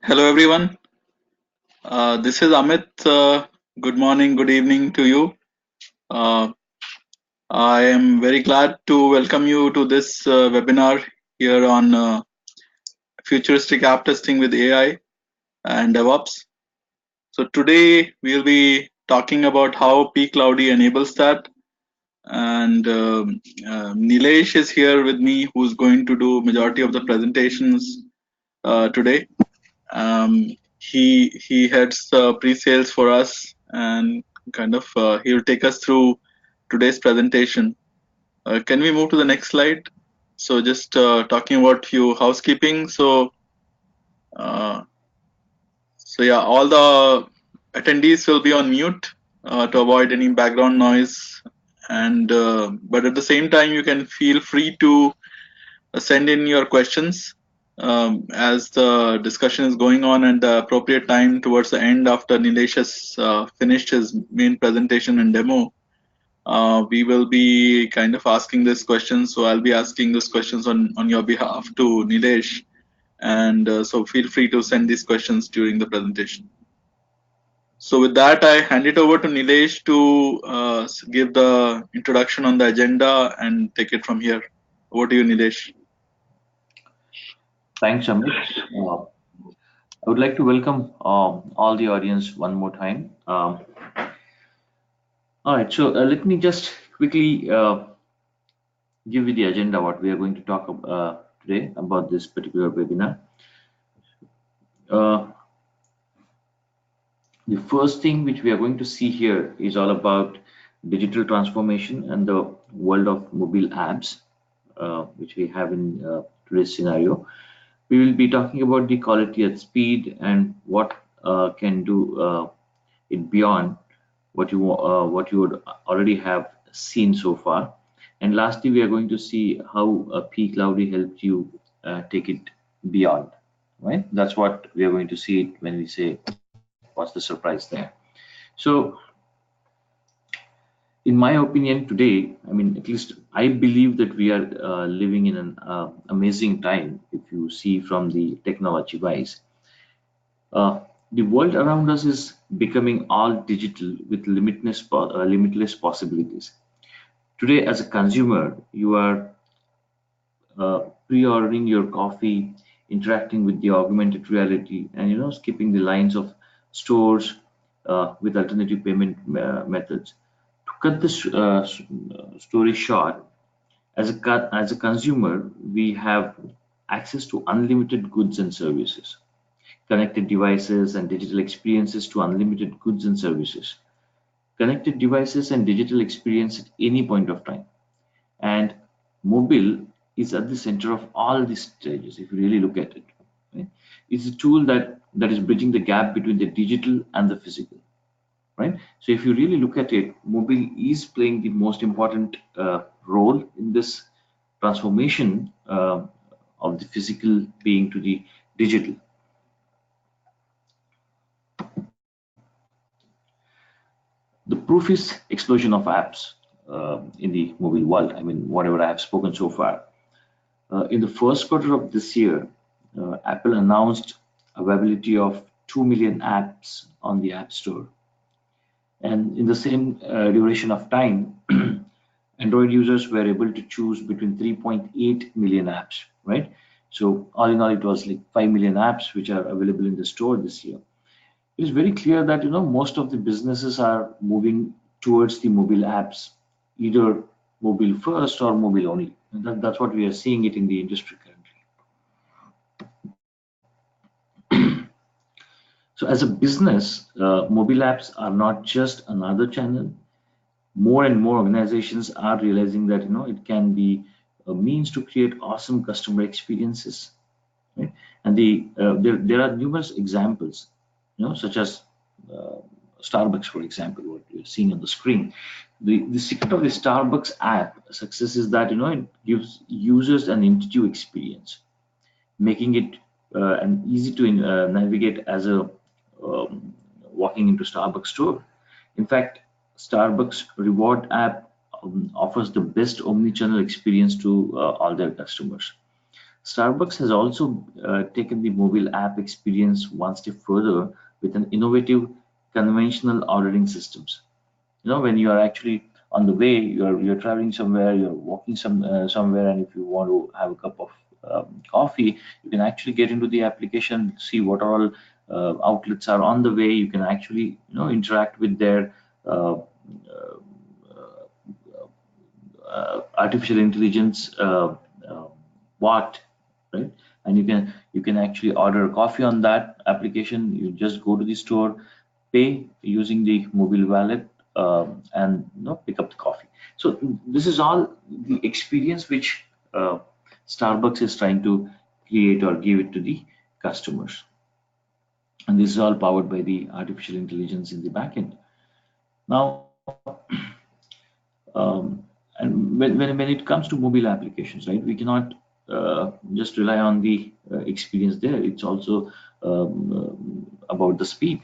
Hello everyone. This is Amit. Good morning, good evening to you. Uh, I am very glad to welcome you to this webinar here on futuristic app testing with AI and DevOps. So today we'll be talking about how pCloudy enables that. And Nilesh is here with me, who's going to do majority of the presentations today. He heads pre-sales for us, and he'll take us through today's presentation. Can we move to the next slide? So just talking about few housekeeping. Uh, so yeah, all the attendees will be on mute to avoid any background noise. And but at the same time, you can feel free to send in your questions as the discussion is going on, and the appropriate time towards the end after Nilesh has finished his main presentation and demo. We will be kind of asking this question, so I'll be asking those questions on your behalf to Nilesh, and so feel free to send these questions during the presentation. So with that, I hand it over to Nilesh to give the introduction on the agenda and take it from here. Over to you, Nilesh. Thanks, Amit. I would like to welcome all the audience one more time. All right, so let me just quickly give you the agenda, what we are going to talk today about this particular webinar. The first thing which we are going to see here is all about digital transformation and the world of mobile apps, which we have in today's scenario. We will be talking about the quality at speed and what can do it beyond what you would already have seen so far. And lastly, we are going to see how pCloudy helped you take it beyond. Right? That's what we are going to see when we say what's the surprise there. So, in my opinion, today, I mean, at least I believe that we are living in an amazing time. If you see from the technology wise, the world around us is becoming all digital with limitless possibilities. Today, as a consumer, you are pre-ordering your coffee, interacting with the augmented reality, and skipping the lines of stores with alternative payment methods. To cut this story short, as a consumer, we have access to unlimited goods and services, connected devices and digital experiences to unlimited goods and services, connected devices and digital experience at any point of time. And mobile is at the center of all these stages, if you really look at it. Right? It's a tool that is bridging the gap between the digital and the physical. Right? So if you really look at it, mobile is playing the most important role in this transformation of the physical being to the digital. The proof is explosion of apps in the mobile world. I mean, whatever I have spoken so far. In the first quarter of this year, Apple announced availability of 2 million apps on the App Store. And in the same duration of time, Android users were able to choose between 3.8 million apps, right? So all in all, it was like 5 million apps which are available in the store this year. It is very clear that most of the businesses are moving towards the mobile apps, either mobile first or mobile only. And that's what we are seeing it in the industry currently. So as a business, mobile apps are not just another channel. More and more organizations are realizing that it can be a means to create awesome customer experiences, right? And there are numerous examples, such as Starbucks, for example, what you're seeing on the screen. The secret of the Starbucks app success is that it gives users an intuitive experience, making it and easy to navigate as a walking into Starbucks store. In fact, Starbucks reward app offers the best omni-channel experience to all their customers. Starbucks has also taken the mobile app experience one step further with an innovative conventional ordering systems. When you are actually on the way, you're traveling somewhere, you're walking somewhere, and if you want to have a cup of coffee, you can actually get into the application, see what all outlets are on the way. You can actually interact with their uh, artificial intelligence uh, bot, right? And you can actually order coffee on that application. You just go to the store, pay using the mobile wallet, and pick up the coffee. So this is all the experience which Starbucks is trying to create or give it to the customers, and this is all powered by the artificial intelligence in the backend. Now, and when it comes to mobile applications, right, we cannot just rely on the experience there. It's also about the speed.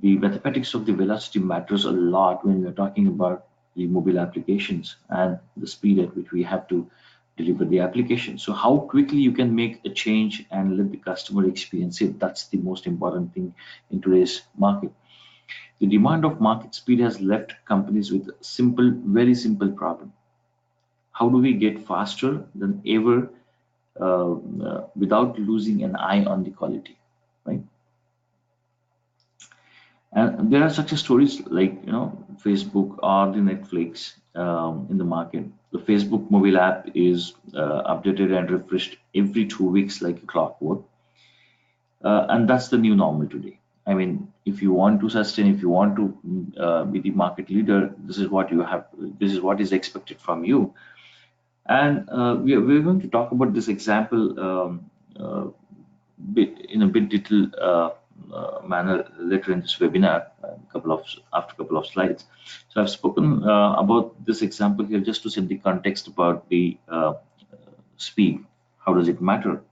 The mathematics of the velocity matters a lot when we're talking about the mobile applications and the speed at which we have to deliver the application. So how quickly you can make a change and let the customer experience it, that's the most important thing in today's market. The demand of market speed has left companies with a very simple problem. How do we get faster than ever without losing an eye on the quality, right? And there are success stories like Facebook or the Netflix in the market. The Facebook mobile app is updated and refreshed every 2 weeks like a clockwork, and that's the new normal today. I mean, if you want to sustain, if you want to be the market leader, this is what you have. This is what is expected from you. And we're going to talk about this example in a bit detailed manner later in this webinar, after a couple of slides. So I've spoken about this example here just to set the context about the speed. How does it matter?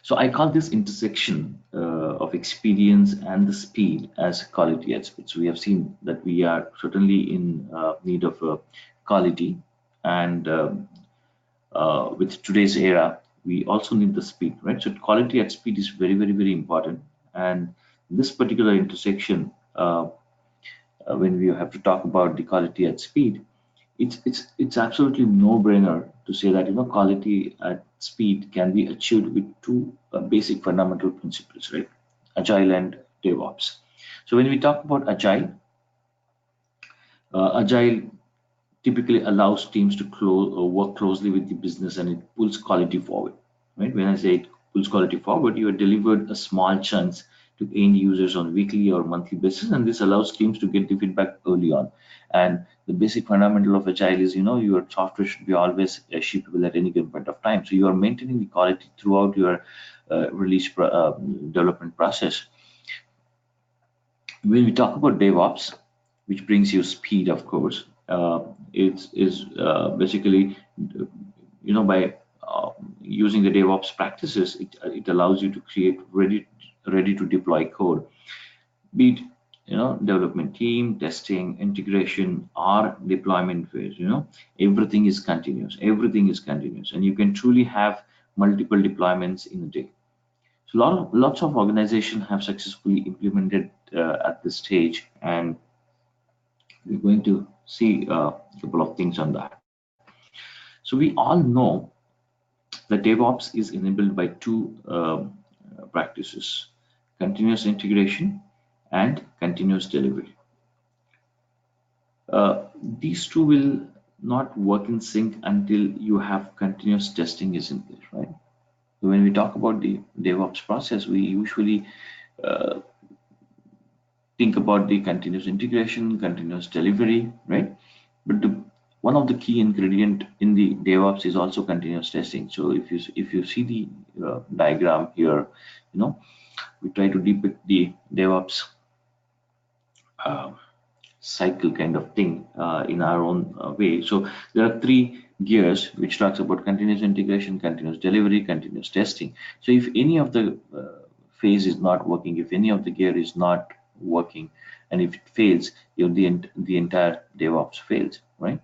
So I call this intersection of experience and the speed as quality at speed. So we have seen that we are certainly in need of quality, and with today's era, we also need the speed, right? So quality at speed is very, very, very important. And this particular intersection, when we have to talk about the quality at speed, it's absolutely no-brainer to say that quality at speed can be achieved with two basic fundamental principles, right? Agile and DevOps. So when we talk about Agile typically allows teams to work closely with the business, and it pulls quality forward, right? When I say it pulls quality forward, you are delivered a small chunks to end users on weekly or monthly basis, and this allows teams to get the feedback early on. And the basic fundamental of Agile is, your software should be always shippable at any given point of time. So you are maintaining the quality throughout your development process. When we talk about DevOps, which brings you speed, of course, it is basically, by using the DevOps practices, it allows you to create ready to deploy code, be it development team, testing, integration, or deployment phase. Everything is continuous. Everything is continuous, and you can truly have multiple deployments in a day. So lots of organizations have successfully implemented at this stage, and we're going to see a couple of things on that. So we all know that DevOps is enabled by two practices: continuous integration and continuous delivery. These two will not work in sync until you have continuous testing is in place, right? So when we talk about the DevOps process, we usually uh, think about the continuous integration, continuous delivery, right? But one of the key ingredient in the DevOps is also continuous testing. So if you see the diagram here, we try to depict the DevOps uh, cycle kind of thing in our own way. So there are three gears which talks about continuous integration, continuous delivery, continuous testing. So if any of the phase is not working, if any of the gear is not working, and if it fails, the entire DevOps fails, right?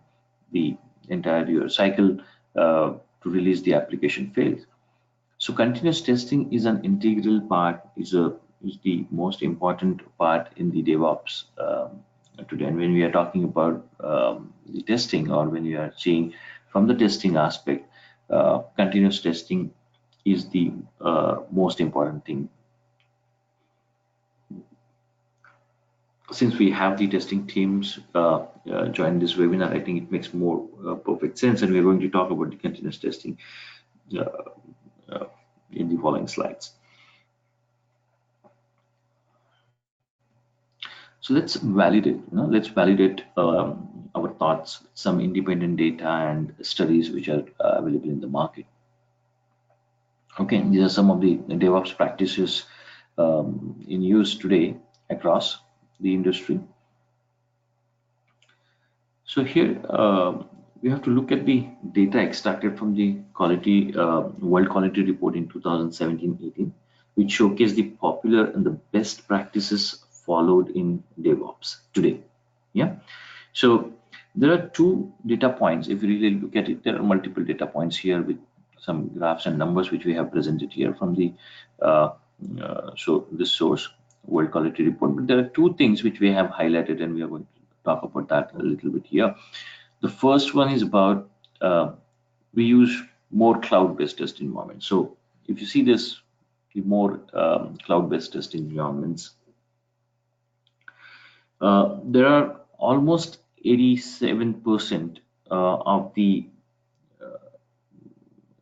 The entire your cycle to release the application fails. So continuous testing is an integral part, is the most important part in the DevOps today. And when we are talking about the testing, or when we are seeing from the testing aspect, continuous testing is the most important thing. Since we have the testing teams join this webinar, I think it makes more perfect sense, and we're going to talk about the continuous testing uh, uh, in the following slides. So let's validate, let's validate our thoughts with some independent data and studies which are available in the market. Okay, these are some of the DevOps practices in use today across the industry. So here we have to look at the data extracted from the World Quality Report in 2017-18, which showcased the popular and the best practices followed in DevOps today. Yeah. So there are two data points. If you really look at it, there are multiple data points here with some graphs and numbers which we have presented here from the so this source World Quality Report. But there are two things which we have highlighted, and we are going to talk about that a little bit here. The first one is about we use more cloud-based test environments. So if you see this, the more cloud-based test environments, there are almost 87% of the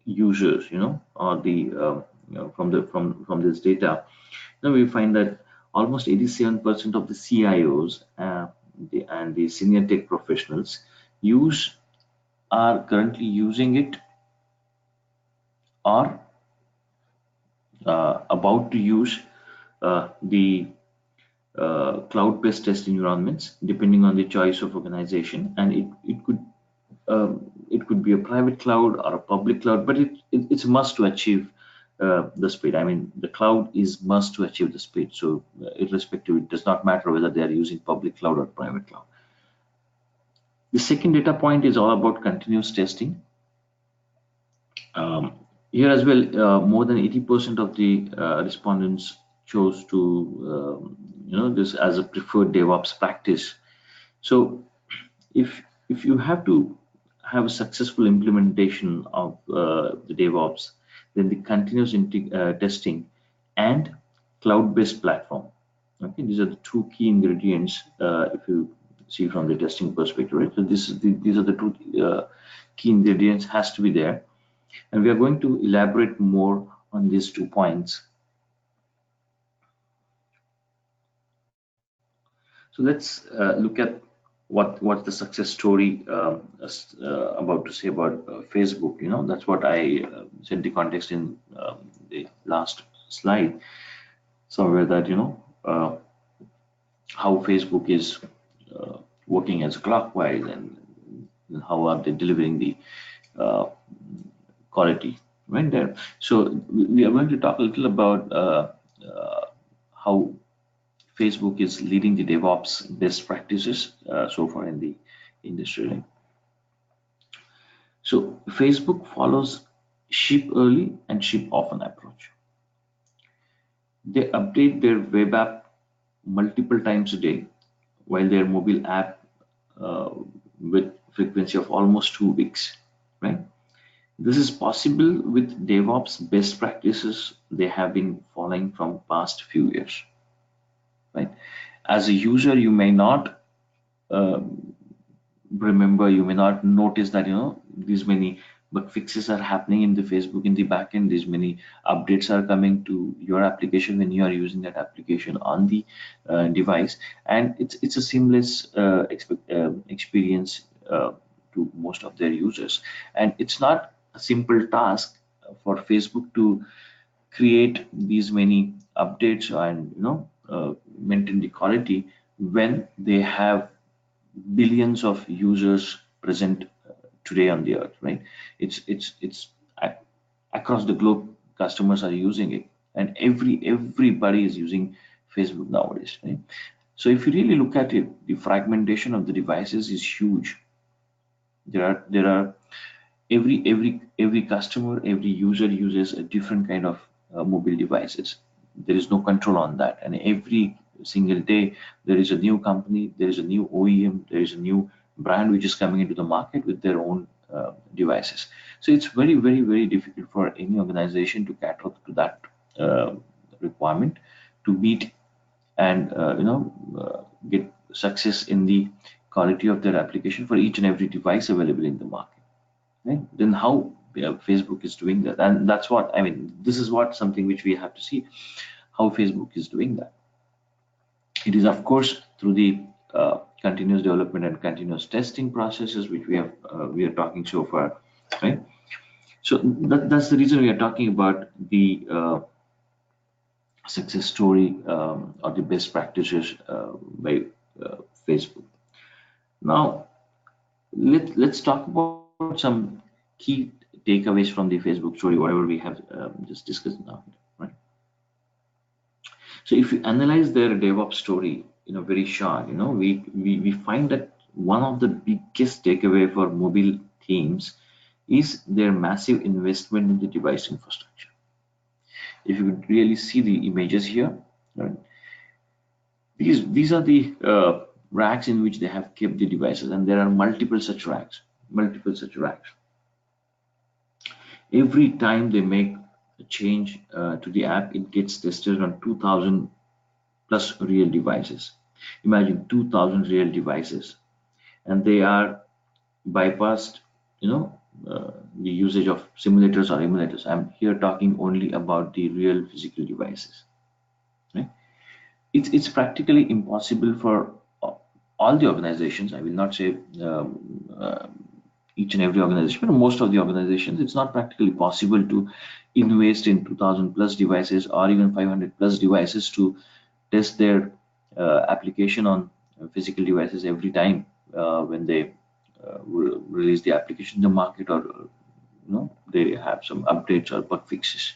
users, or the from this data. Now we find that almost 87% of the CIOs and the senior tech professionals are currently using it, or about to use the cloud-based test environments, depending on the choice of organization. And it could be a private cloud or a public cloud, but it's a must to achieve the speed. I mean, the cloud is must to achieve the speed. So irrespective, it does not matter whether they are using public cloud or private cloud. The second data point is all about continuous testing. Here as well, more than 80% of the respondents chose to this as a preferred DevOps practice. So if you have to have a successful implementation of the DevOps, then the continuous testing and cloud-based platform. Okay, these are the two key ingredients if you see from the testing perspective, right? So these are the two key ingredients has to be there, and we are going to elaborate more on these 2 points. So let's look at what's the success story about to say about Facebook. That's what I said the context in the last slide somewhere, that how Facebook is working as clockwise, and how are they delivering the quality right there. So we are going to talk a little about how Facebook is leading the DevOps best practices so far in the industry. So Facebook follows ship early and ship often approach. They update their web app multiple times a day, while their mobile app with frequency of almost 2 weeks, right? This is possible with DevOps best practices they have been following from past few years, right? As a user, you may not remember, you may not notice that these many bug fixes are happening in the Facebook in the backend. These many updates are coming to your application when you are using that application on the device, and it's a seamless experience to most of their users. And it's not a simple task for Facebook to create these many updates and maintain the quality when they have billions of users present today on the earth, right? It's across the globe, customers are using it, and everybody is using Facebook nowadays, right? So if you really look at it, the fragmentation of the devices is huge. There are every customer, every user uses a different kind of mobile devices. There is no control on that, and every single day there is a new company, there is a new OEM, there is a new brand which is coming into the market with their own devices. So it's very difficult for any organization to cater to that uh, requirement to meet and get success in the quality of their application for each and every device available in the market, right? Then how Facebook is doing that? And that's what I mean, this is what something which we have to see how Facebook is doing that. It is of course through the continuous development and continuous testing processes which we are talking so far, right? So that's the reason we are talking about the success story or the best practices by uh, Facebook. Now let's talk about some key takeaways from the Facebook story, whatever we have just discussed now, right? So if you analyze their DevOps story, very short, we find that one of the biggest takeaway for mobile teams is their massive investment in the device infrastructure. If you could really see the images here, right? These are the racks in which they have kept the devices, and there are multiple such racks, multiple such racks. Every time they make a change to the app, it gets tested on 2000 plus real devices. Imagine 2000 real devices, and they are bypassed, the usage of simulators or emulators. I'm here talking only about the real physical devices, right? It's practically impossible for all the organizations. I will not say each and every organization, but most of the organizations, it's not practically possible to invest in 2000 plus devices or even 500 plus devices to test their application on physical devices every time when they release the application in the market, or they have some updates or bug fixes.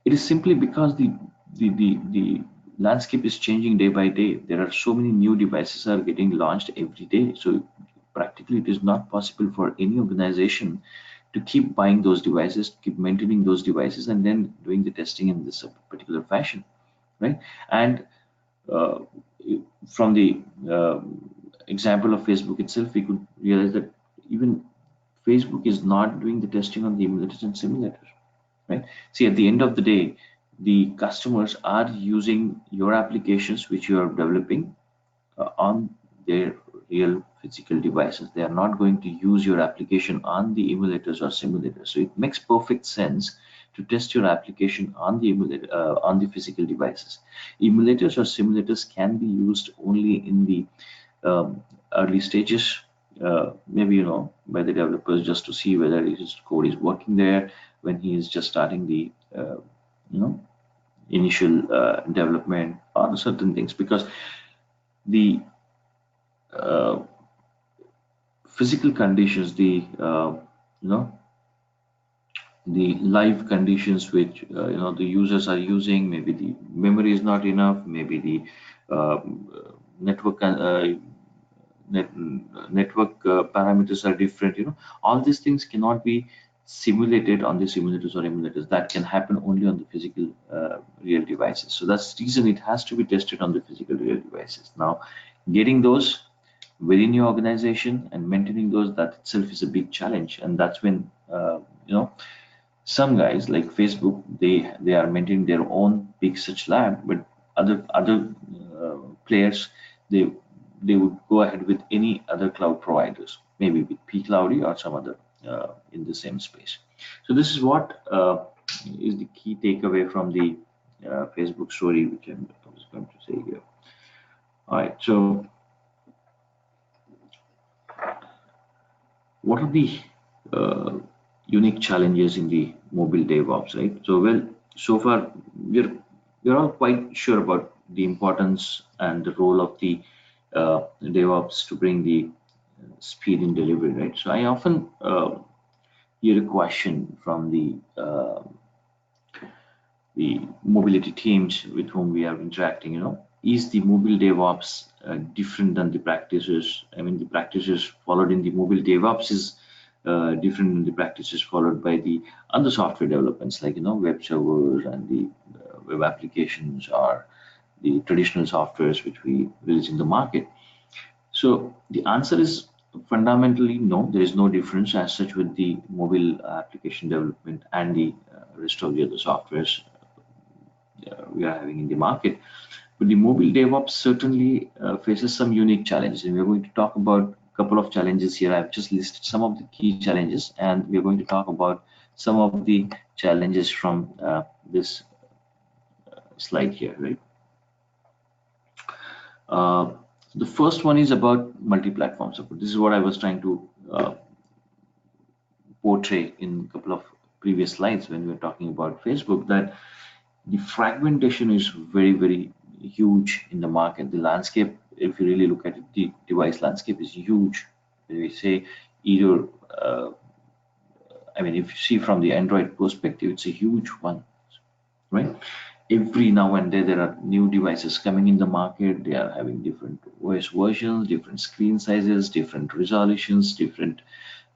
It is simply because the landscape is changing day by day. There are so many new devices are getting launched every day. So practically it is not possible for any organization to keep buying those devices, keep maintaining those devices, and then doing the testing in this particular fashion, right? And uh, from the example of Facebook itself, we could realize that even Facebook is not doing the testing on the emulators and simulators, right? See, at the end of the day, the customers are using your applications which you are developing on their real physical devices. They are not going to use your application on the emulators or simulators. So it makes perfect sense to test your application on the emulator, on the physical devices. Emulators or simulators can be used only in the early stages, maybe by the developers, just to see whether his code is working there when he is just starting the you know initial development or certain things, because the uh, physical conditions, you know the live conditions which the users are using, maybe the memory is not enough, maybe the network network parameters are different. All these things cannot be simulated on the simulators or emulators. That can happen only on the physical real devices. So that's the reason it has to be tested on the physical real devices. Now, getting those within your organization and maintaining those, that itself is a big challenge. And that's when some guys like Facebook, they are maintaining their own big such lab, but other players, they they would go ahead with any other cloud providers, maybe with pCloudy or some other in the same space. So this is what is the key takeaway from the Facebook story, which I was going to say here. All right, so what are the uh, unique challenges in the mobile DevOps, right? So, well, so far we're all quite sure about the importance and the role of the DevOps to bring the speed in delivery, right? So, I often hear a question from the mobility teams with whom we are interacting. Is the mobile DevOps different than the practices? I mean, the practices followed in the mobile DevOps is different in the practices followed by the other software developments, like web servers and the web applications, or the traditional softwares which we release in the market. So the answer is fundamentally no. There is no difference as such with the mobile application development and the rest of the other softwares we are having in the market. But the mobile DevOps certainly faces some unique challenges, and we're going to talk about a couple of challenges here. I've just listed some of the key challenges, and we're going to talk about some of the challenges from this slide here, right? The first one is about multi-platform support. This is what I was trying to portray in a couple of previous slides when we were talking about Facebook, that the fragmentation is very, very huge in the market. The landscape, if you really look at it, the device landscape is huge. When we say either, I mean, if you see from the Android perspective, it's a huge one, right? Every now and then there are new devices coming in the market. They are having different OS versions, different screen sizes, different resolutions, different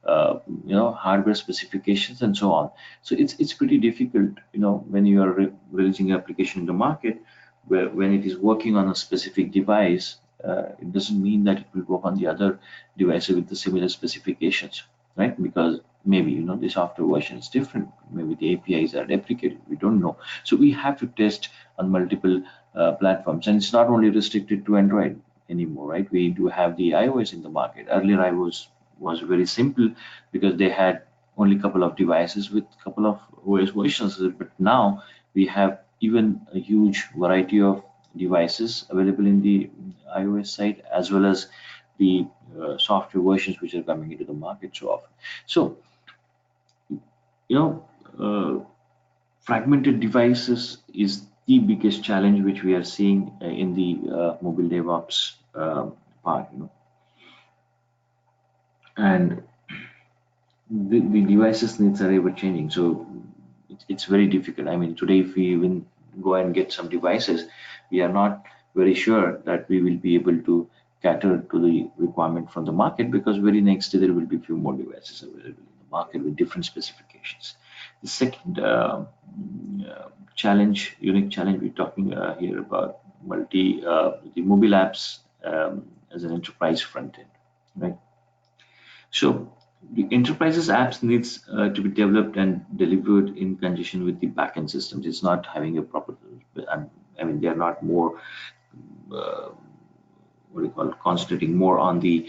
hardware specifications, and so on. So it's pretty difficult, when you are releasing an application in the market, where when it is working on a specific device, it doesn't mean that it will work on the other devices with the similar specifications, right? Because maybe the software version is different, maybe the APIs are deprecated, we don't know. So we have to test on multiple platforms, and it's not only restricted to Android anymore, right? We do have the iOS in the market. Earlier iOS was very simple because they had only a couple of devices with a couple of OS versions, but now we have even a huge variety of devices available in the iOS side, as well as the software versions which are coming into the market so often. So fragmented devices is the biggest challenge which we are seeing in the mobile DevOps part, and the devices needs are ever changing, so it's very difficult. I mean, today if we even go and get some devices, we are not very sure that we will be able to cater to the requirement from the market, because very next day there will be few more devices available in the market with different specifications. The second unique challenge we're talking here about the mobile apps as an enterprise front end, right? So the enterprises apps needs to be developed and delivered in conjunction with the backend systems. It's not having a proper, I mean, they are not more, what do you call it, concentrating more on the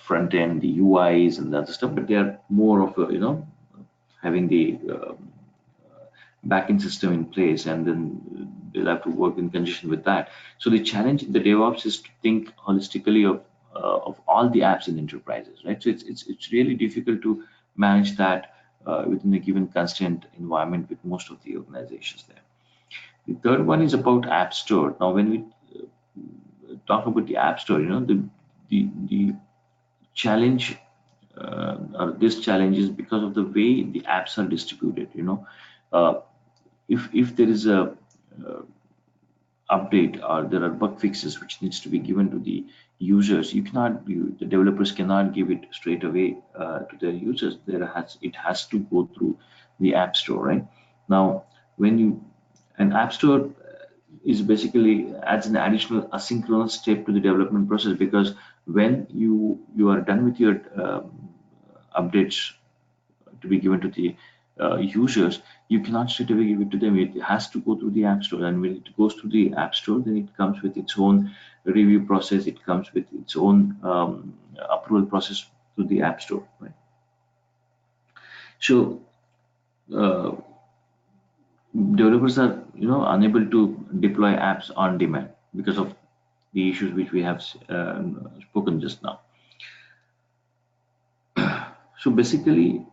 front end, the UIs and the other stuff, but they are more of a, having the backend system in place, and then they'll have to work in conjunction with that. So the challenge in the DevOps is to think holistically of all the apps in enterprises, right? So it's really difficult to manage that within a given constraint environment with most of the organizations there. The third one is about App Store. Now, when we talk about the App Store, the challenge or this challenge is because of the way the apps are distributed. If there is a update or there are bug fixes which needs to be given to the users, the developers cannot give it straight away to their users. It has to go through the App Store, right? Now, an App Store is basically adds an additional asynchronous step to the development process, because when you are done with your updates to be given to the users, you cannot straight away give it to them. It has to go through the App Store, and when it goes to the App Store, then it comes with its own review process. It comes with its own approval process through the App Store, right? So developers are unable to deploy apps on demand because of the issues which we have spoken just now. So basically,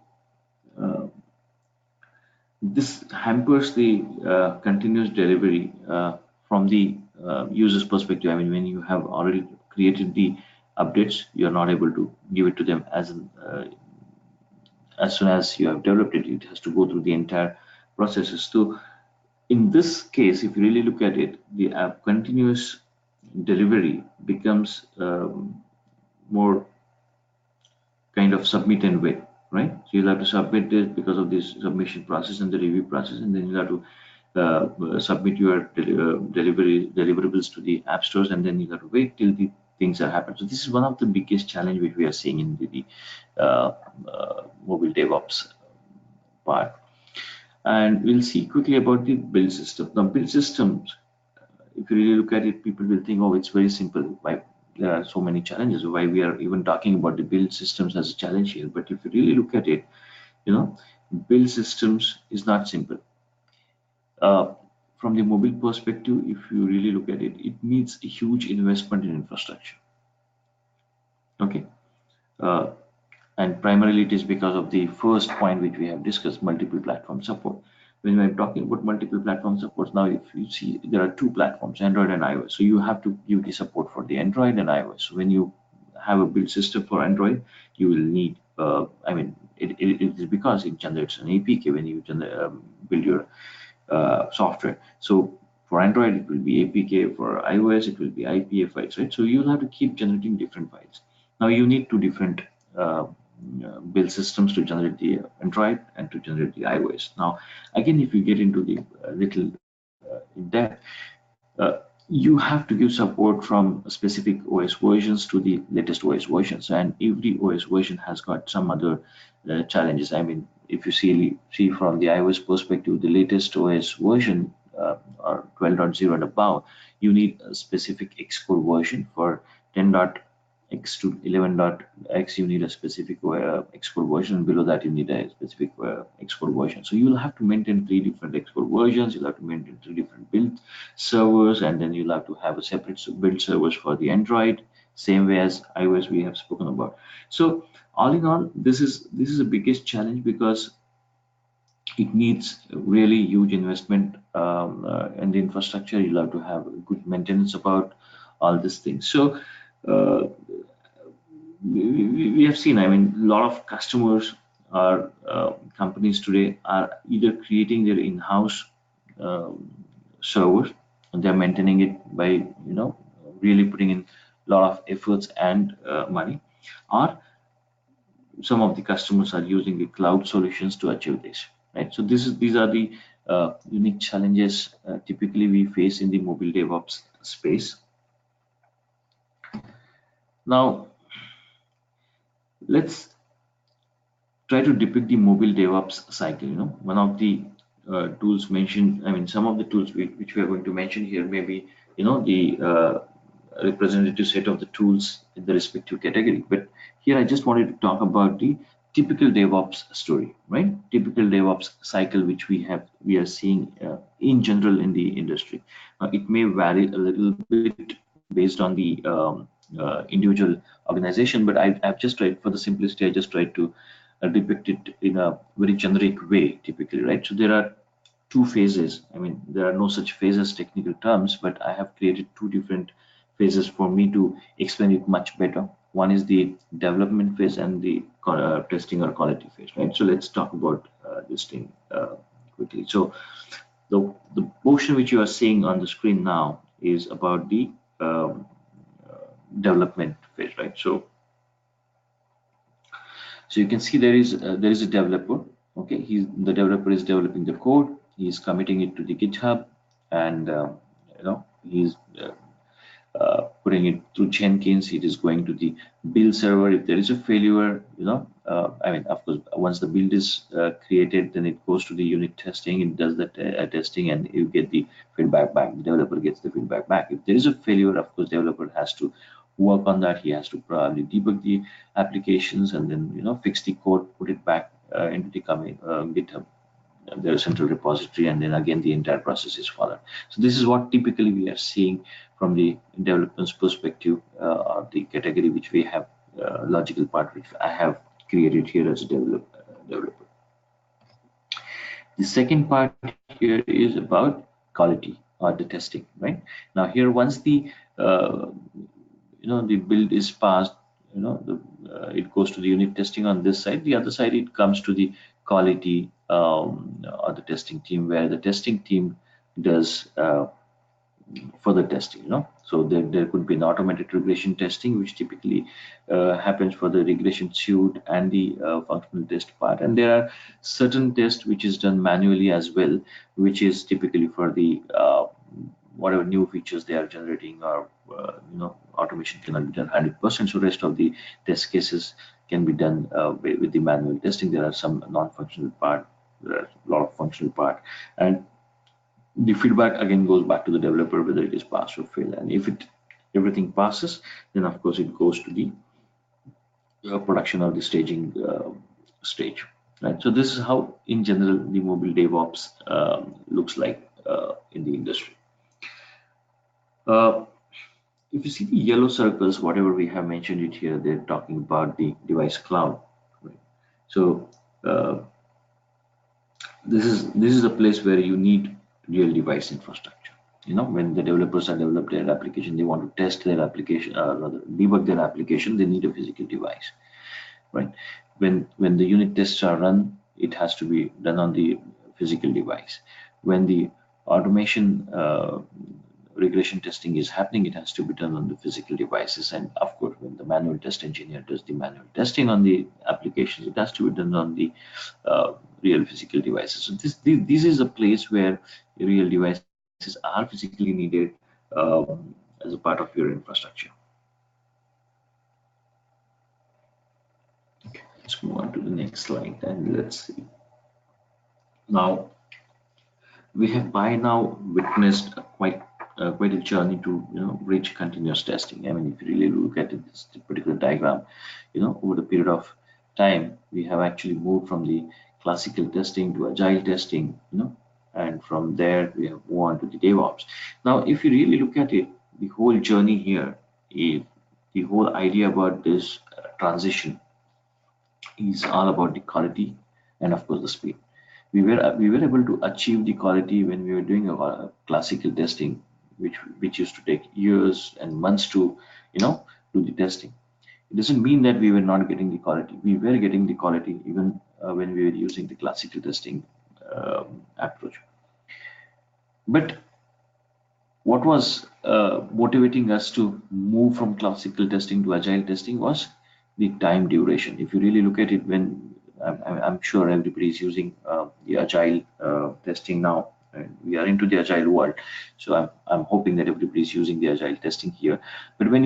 this hampers the continuous delivery from the user's perspective. I mean, when you have already created the updates, you're not able to give it to them as soon as you have developed it. It has to go through the entire processes. So in this case, if you really look at it, the continuous delivery becomes more kind of submit and wait, right? So you'll have to submit this because of this submission process and the review process, and then you'll have to submit your deliverables to the app stores, and then you have to wait till the things are happening. So this is one of the biggest challenge which we are seeing in the mobile DevOps part. And we'll see quickly about the build system. Now, build systems, if you really look at it, people will think, oh, it's very simple. Why there are so many challenges? Why we are even talking about the build systems as a challenge here? But if you really look at it, you know, build systems is not simple. Uh, from the mobile perspective, if you really look at it, it needs a huge investment in infrastructure. Okay. Uh, and primarily it is because of the first point which we have discussed, multiple platform support. When we're talking about multiple platform supports, now if you see there are two platforms, Android and iOS, so you have to give the support for the Android and iOS. So when you have a build system for Android, you will need it is because it generates an APK when you build your software. So for Android it will be APK, for iOS it will be IPA files, right? So you'll have to keep generating different files. Now you need two different build systems to generate the Android and to generate the iOS. Now, again, if you get into the little in depth, you have to give support from specific OS versions to the latest OS versions, and every OS version has got some other challenges. I mean, if you see from the iOS perspective, the latest OS version or 12.0 and above, you need a specific export version. For 10.x to 11.x, you need a specific export version. Below that, you need a specific export version. So you'll have to maintain three different export versions. You'll have to maintain three different build servers, and then you'll have to have a separate build servers for the Android, same way as iOS we have spoken about. So all in all, this is the biggest challenge because it needs really huge investment in the infrastructure. You'll have to have good maintenance about all these things. So we have seen, I mean, a lot of customers or companies today are either creating their in-house um, servers and they're maintaining it by really putting in a lot of efforts and money, or some of the customers are using the cloud solutions to achieve this, right? So these are the unique challenges typically we face in the mobile DevOps space. Now let's try to depict the mobile DevOps cycle. One of the tools mentioned, I mean, some of the tools which we are going to mention here, maybe, the representative set of the tools in the respective category. But here I just wanted to talk about the typical DevOps story, right? Typical DevOps cycle, which we are seeing in general in the industry. It may vary a little bit based on the individual organization, but I've just tried, for the simplicity, I just tried to depict it in a very generic way, typically, right? So there are two phases. I mean, there are no such phases, technical terms, but I have created two different phases for me to explain it much better. One is the development phase and the testing or quality phase, right? So let's talk about this thing quickly. So the portion which you are seeing on the screen now is about the um, development phase, right? So you can see there is a developer. Okay, the developer is developing the code. He's committing it to the GitHub, and he's putting it through Jenkins. It is going to the build server. If there is a failure, I mean, of course, once the build is created, then it goes to the unit testing. It does the testing, and you get the feedback back. The developer gets the feedback back. If there is a failure, of course, developer has to work on that. He has to probably debug the applications and then fix the code, put it back into the GitHub, their central repository, and then again the entire process is followed. So this is what typically we are seeing from the development's perspective, or the category which we have, logical part which I have created here as a developer. The second part here is about quality or the testing, right? Now here, once the the build is passed, it goes to the unit testing on this side. The other side, it comes to the quality or the testing team, where the testing team does further testing, so there could be an automated regression testing, which typically happens for the regression suite and the functional test part. And there are certain tests which is done manually as well, which is typically for the whatever new features they are generating, or automation cannot be done 100%, so rest of the test cases can be done with the manual testing. There are some non-functional part, there are a lot of functional part, and the feedback again goes back to the developer whether it is pass or fail. And if everything passes, then of course it goes to the production or the staging stage, right? So this is how in general the mobile DevOps looks like in the industry. uh, if you see the yellow circles, whatever we have mentioned it here, they're talking about the device cloud, right? So uh, this is a place where you need real device infrastructure. When the developers are developed their application, they want to test their application, rather debug their application, they need a physical device, right? When the unit tests are run, it has to be done on the physical device. When the automation regression testing is happening, it has to be done on the physical devices. And of course, when the manual test engineer does the manual testing on the applications, it has to be done on the real physical devices. So this is a place where real devices are physically needed as a part of your infrastructure. Let's move on to the next slide and let's see. Now, we have by now witnessed quite a journey to reach continuous testing. I mean, if you really look at it, this particular diagram, over the period of time, we have actually moved from the classical testing to agile testing, and from there we have moved on to the DevOps. Now, if you really look at it, the whole journey here, the whole idea about this transition is all about the quality and of course the speed. We were able to achieve the quality when we were doing a classical testing, which used to take years and months to do the testing. It doesn't mean that we were not getting the quality. We were getting the quality even when we were using the classical testing approach. But what was motivating us to move from classical testing to agile testing was the time duration. If you really look at it, when I'm sure everybody is using the agile testing now, and we are into the agile world, so I'm hoping that everybody is using the agile testing here. But when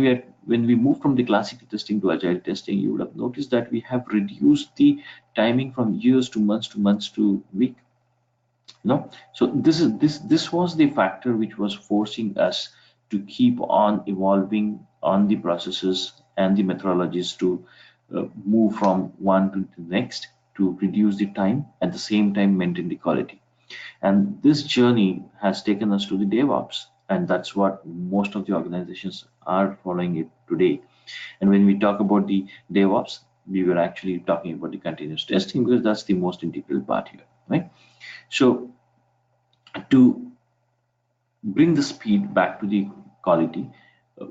we move from the classical testing to agile testing, you would have noticed that we have reduced the timing from years to months to week. So this was the factor which was forcing us to keep on evolving on the processes and the methodologies to move from one to the next, to reduce the time, at the same time maintain the quality. And this journey has taken us to the DevOps, and that's what most of the organizations are following it today. And when we talk about the DevOps, we were actually talking about the continuous testing, because that's the most integral part here, right? So to bring the speed back to the quality,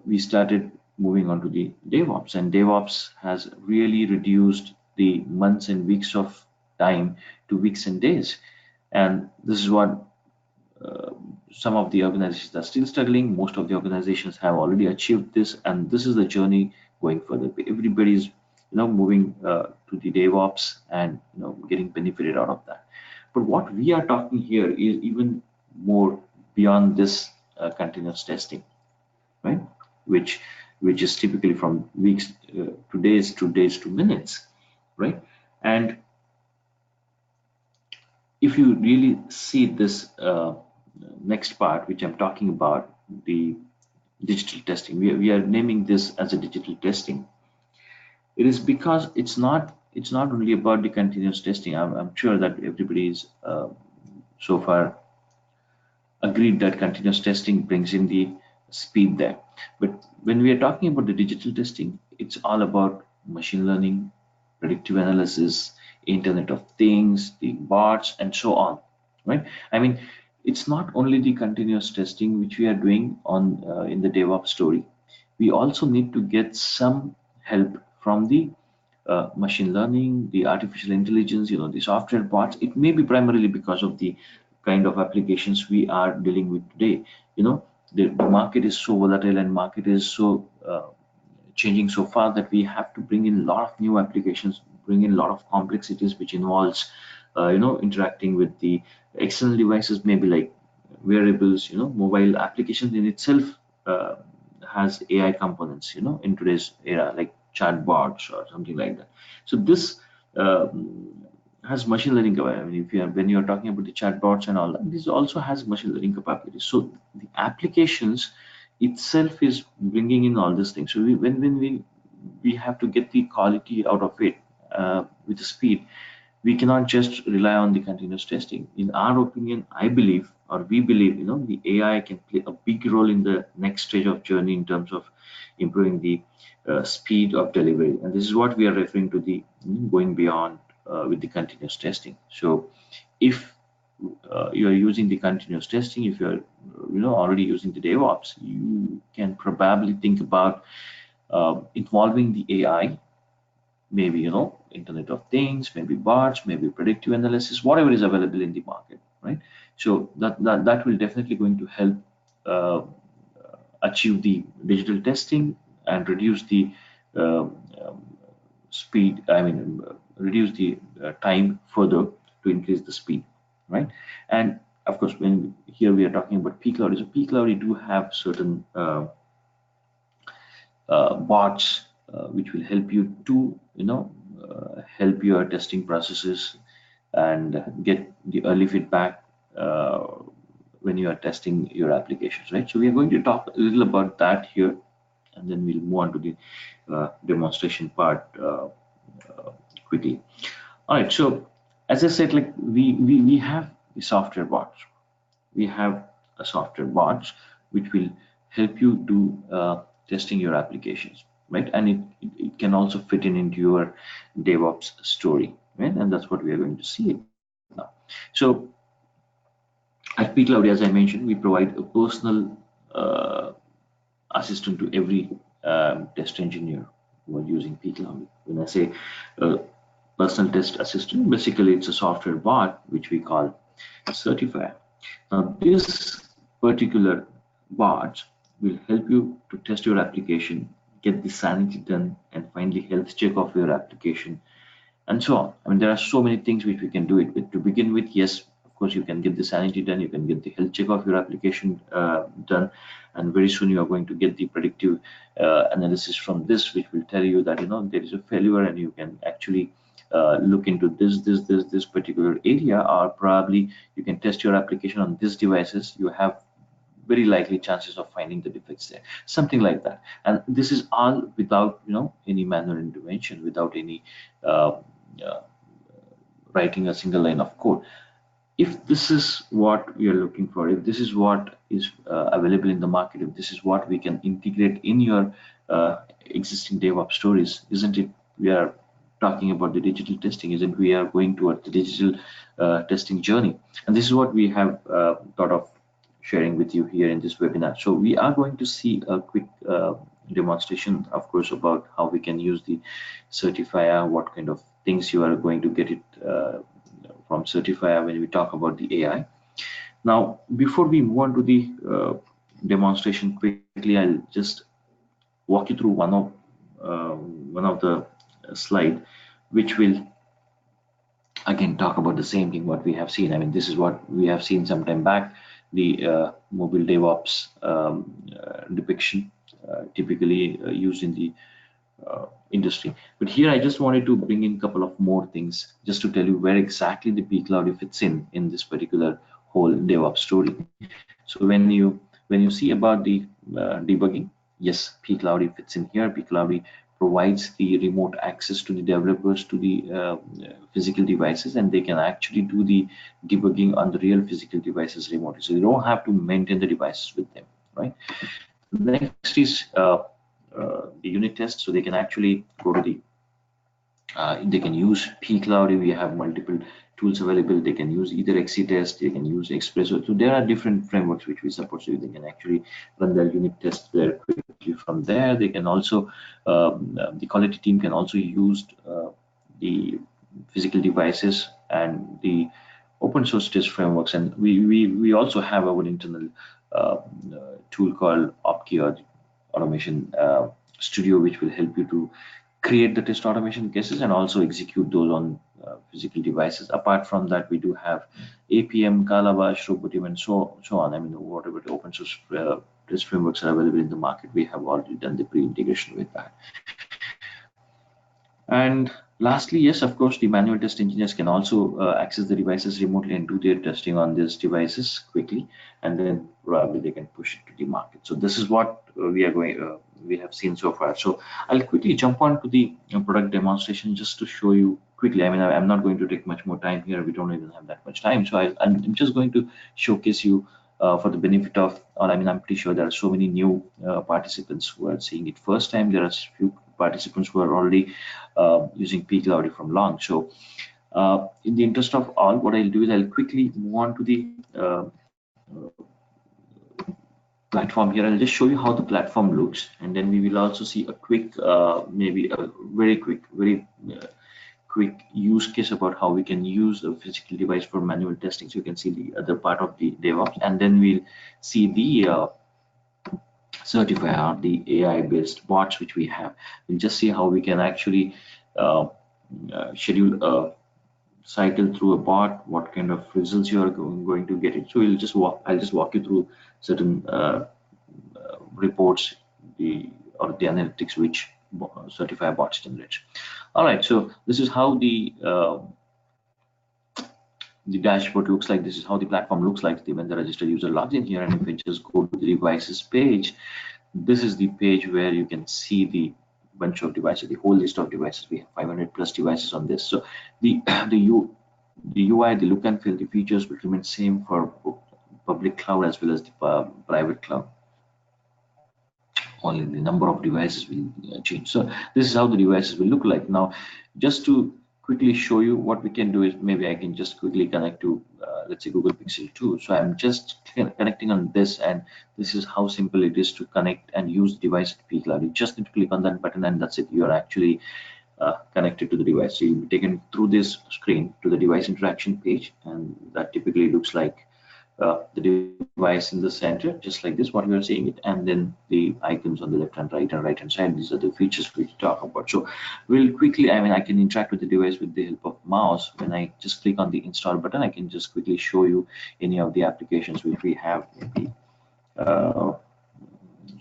we started moving on to the DevOps, and DevOps has really reduced the months and weeks of time to weeks and days. And this is what some of the organizations are still struggling. Most of the organizations have already achieved this, and this is the journey going further. Everybody is moving to the DevOps and getting benefited out of that. But what we are talking here is even more beyond this continuous testing, right? Which is typically from weeks to days to minutes, right? And if you really see this next part, which I'm talking about, the digital testing, we are naming this as a digital testing. It is because it's not only about the continuous testing. I'm sure that everybody is so far agreed that continuous testing brings in the speed there. But when we are talking about the digital testing, it's all about machine learning, predictive analysis, Internet of Things, the bots, and so on, right? I mean, it's not only the continuous testing which we are doing on in the DevOps story. We also need to get some help from the machine learning, the artificial intelligence, the software parts. It may be primarily because of the kind of applications we are dealing with today. the market is so volatile and market is so changing so far that we have to bring in a lot of new applications, bring in a lot of complexities which involves interacting with the external devices, maybe like wearables, mobile applications in itself uh, has AI components, in today's era, like chatbots or something like that. So this has machine learning capability. I mean, if you are when you are talking about the chatbots and all that, this also has machine learning capabilities. So the applications itself is bringing in all these things. So when we have to get the quality out of it with the speed, we cannot just rely on the continuous testing. In our opinion, I believe, or we believe, the AI can play a big role in the next stage of journey in terms of improving the speed of delivery. And this is what we are referring to the going beyond with the continuous testing. So if you are using the continuous testing, if you are already using the DevOps, you can probably think about involving the AI, maybe Internet of Things, maybe bots, maybe predictive analysis, whatever is available in the market, right? So that will definitely going to help uh, achieve the digital testing and reduce the uh, speed, I mean, reduce the time further to increase the speed, right? And of course, when here we are talking about pCloudy, so pCloudy do have certain bots which will help you to help your testing processes and get the early feedback uh, when you are testing your applications, right? So we are going to talk a little about that here, and then we'll move on to the demonstration part quickly. All right, so as I said, like we have the software bots. We have a software bots which will help you do testing your applications, right? And it can also fit in into your DevOps story, right? And that's what we are going to see it now. So at pCloudy, as I mentioned, we provide a personal uh, assistant to every test engineer who are using pCloudy. When I say personal test assistant, basically it's a software bot which we call certifier. Now, this particular bot will help you to test your application, get the sanity done, and find the health check of your application, and so on. I mean, there are so many things which we can do it with. To begin with, yes, of course, you can get the sanity done, you can get the health check of your application done, and very soon you are going to get the predictive analysis from this, which will tell you that there is a failure, and you can actually look into this particular area, or probably you can test your application on these devices. You have very likely chances of finding the defects there, something like that. And this is all without any manual intervention, without any uh, uh, writing a single line of code. If this is what we are looking for, if this is what is available in the market, if this is what we can integrate in your existing DevOps stories, isn't it? We are talking about the digital testing, isn't we are going towards the digital testing journey, and this is what we have thought of sharing with you here in this webinar. So we are going to see a quick demonstration, of course, about how we can use the certifier, what kind of things you are going to get it from certifier when we talk about the AI. Now, before we move on to the demonstration quickly, I'll just walk you through one of the slide, which will again talk about the same thing what we have seen. I mean, this is what we have seen some time back, the mobile DevOps depiction, typically used in the industry. But here I just wanted to bring in a couple of more things just to tell you where exactly the pCloudy fits in this particular whole DevOps story. So when you see about the debugging, yes, pCloudy fits in here. pCloudy provides the remote access to the developers to the physical devices, and they can actually do the debugging on the real physical devices remotely. So you don't have to maintain the devices with them, right? Next is the unit test, so they can actually go to the they can use pCloudy. We have multiple tools available. They can use either XCTest, they can use Expresso. So there are different frameworks which we support. So they can actually run their unit tests there quickly. From there, they can also the quality team can also use the physical devices and the open source test frameworks. And we also have our internal tool called OpKey or Automation Studio, which will help you to create the test automation cases and also execute those on physical devices. Apart from that, we do have APM, Calabash, Robotium, and so on. I mean, whatever the open source test frameworks are available in the market, we have already done the pre-integration with that. And lastly, yes, of course, the manual test engineers can also access the devices remotely and do their testing on these devices quickly, and then probably they can push it to the market. So this is what we have seen so far. So I'll quickly jump on to the product demonstration just to show you quickly. I mean, I'm not going to take much more time here. We don't even have that much time. So I'm just going to showcase you for the benefit of, or I mean, I'm pretty sure there are so many new participants who are seeing it first time. There are few participants who are already using pCloudy from long. So in the interest of all, what I'll do is I'll quickly move on to the platform here. I'll just show you how the platform looks, and then we will also see a quick, maybe a very quick use case about how we can use a physical device for manual testing. So you can see the other part of the DevOps, and then we'll see the certifier, the AI-based bots which we have. We'll just see how we can actually schedule a cycle through a bot, what kind of results you are going to get it. So I'll just walk you through certain reports, the analytics which certifier bots generates. All right, so this is how the dashboard looks like. This is how the platform looks like when the registered user logs in here. And if we just go to the devices page, this is the page where you can see the bunch of devices, the whole list of devices. We have 500 plus devices on this. So the UI, the look and feel, the features will remain same for public cloud as well as the private cloud. Only the number of devices will change. So this is how the devices will look like. Now, just to quickly show you what we can do is maybe I can just quickly connect to let's say Google Pixel 2. So I'm just connecting on this, and this is how simple it is to connect and use the device at pCloudy. You just need to click on that button, and that's it. You are actually connected to the device. So you'll be taken through this screen to the device interaction page, and that typically looks like the device in the center, just like this, what we are seeing it, and then the icons on the left and right hand side. These are the features we talk about. So we'll quickly, I mean, I can interact with the device with the help of mouse. When I just click on the install button, I can just quickly show you any of the applications which we have, maybe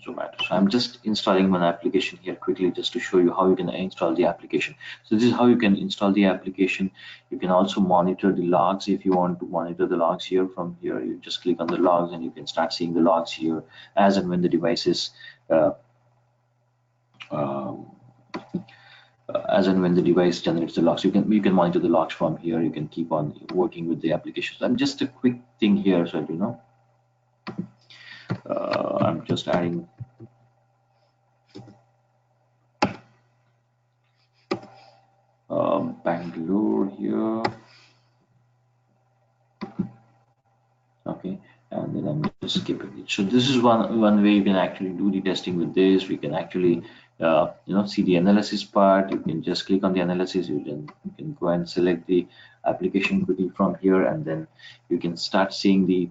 Zomato. So I'm just installing one application here quickly just to show you how you can install the application. So this is how you can install the application. You can also monitor the logs if you want to monitor the logs here. From here, you just click on the logs and you can start seeing the logs here as and when the device is as and when the device generates the logs. You can monitor the logs from here. You can keep on working with the applications. I'm just a quick thing here, so you know. I'm just adding Bangalore here. Okay, and then I'm just skipping it. So this is one way you can actually do the testing with this. We can actually see the analysis part. You can just click on the analysis. You can go and select the application quickly from here, and then you can start seeing the